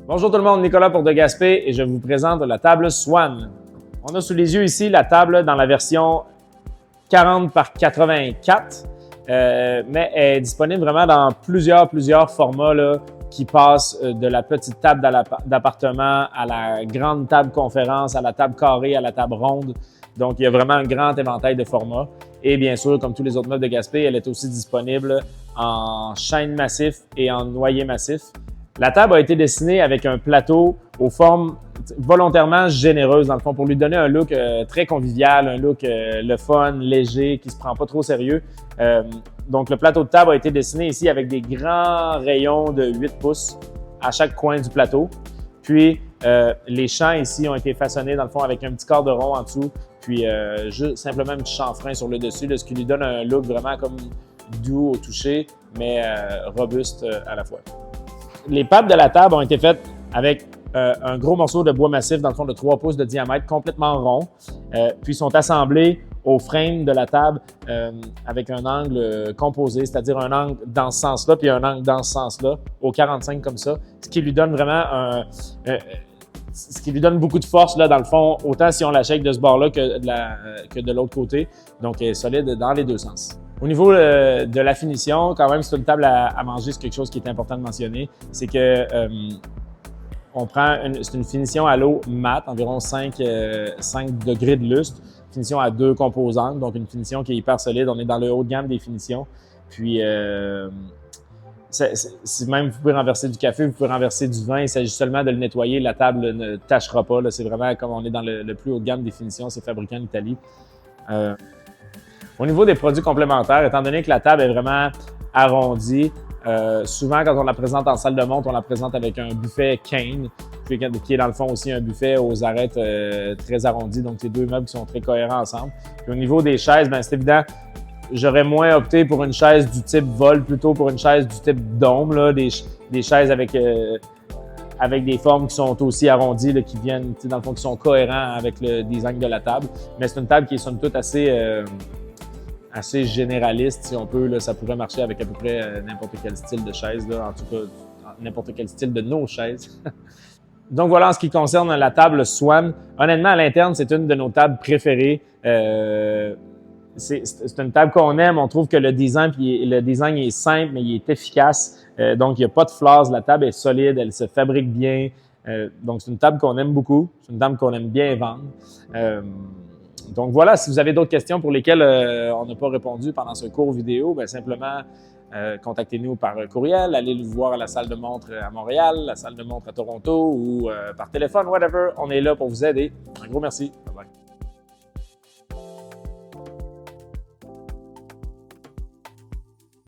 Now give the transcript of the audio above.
Bonjour tout le monde, Nicolas pour De Gaspé et je vous présente la table Swan. On a sous les yeux ici la table dans la version 40 par 84, mais elle est disponible vraiment dans plusieurs formats là, qui passent de la petite table d'appartement à la grande table conférence, à la table carrée, à la table ronde. Donc, il y a vraiment un grand éventail de formats. Et bien sûr, comme tous les autres meubles de Gaspé, elle est aussi disponible en chêne massif et en noyer massif. La table a été dessinée avec un plateau aux formes volontairement généreuses, dans le fond, pour lui donner un look très convivial, un look le fun, léger, qui se prend pas trop sérieux. Donc, le plateau de table a été dessiné ici avec des grands rayons de 8 pouces à chaque coin du plateau. Puis, les champs ici ont été façonnés, dans le fond, avec un petit corps de rond en dessous, puis juste simplement un petit chanfrein sur le dessus, là, ce qui lui donne un look vraiment comme doux au toucher, mais robuste à la fois. Les pattes de la table ont été faites avec un gros morceau de bois massif, dans le fond de 3 pouces de diamètre, complètement rond, puis sont assemblés au frame de la table avec un angle composé, c'est-à-dire un angle dans ce sens-là, puis un angle dans ce sens-là, au 45 comme ça, ce qui lui donne vraiment ce qui lui donne beaucoup de force, là, dans le fond, autant si on la shake de ce bord-là que de l'autre côté. Donc, elle est solide dans les deux sens. Au niveau de la finition, quand même, c'est une table à manger, c'est quelque chose qui est important de mentionner. C'est que c'est une finition à l'eau mat, environ 5 degrés de lustre, finition à 2 composantes, donc une finition qui est hyper solide. On est dans le haut de gamme des finitions. Puis, si même vous pouvez renverser du café, vous pouvez renverser du vin, il s'agit seulement de le nettoyer, la table ne tachera pas. C'est vraiment comme on est dans le plus haut de gamme des finitions, c'est fabriqué en Italie. Au niveau des produits complémentaires, étant donné que la table est vraiment arrondie, souvent quand on la présente en salle de montre, on la présente avec un buffet cane, qui est dans le fond aussi un buffet aux arêtes très arrondis. Donc, c'est deux meubles qui sont très cohérents ensemble. Puis, au niveau des chaises, bien, c'est évident, j'aurais moins opté pour une chaise du type vol, plutôt pour une chaise du type dôme, là, des chaises avec des formes qui sont aussi arrondies, là, qui viennent, dans le fond, qui sont cohérents avec le design de la table. Mais c'est une table qui est somme toute assez généraliste, si on peut. Là, ça pourrait marcher avec à peu près n'importe quel style de chaise, là, en tout cas, n'importe quel style de nos chaises. Donc voilà en ce qui concerne la table Swan. Honnêtement, à l'interne, c'est une de nos tables préférées. C'est une table qu'on aime. On trouve que le design est simple, mais il est efficace. Donc, il n'y a pas de flaws. La table est solide, elle se fabrique bien. Donc, c'est une table qu'on aime beaucoup. C'est une table qu'on aime bien vendre. Donc voilà, si vous avez d'autres questions pour lesquelles on n'a pas répondu pendant ce court vidéo, bien simplement contactez-nous par courriel, allez nous voir à la salle de montre à Montréal, la salle de montre à Toronto ou par téléphone, whatever. On est là pour vous aider. Un gros merci. Bye bye.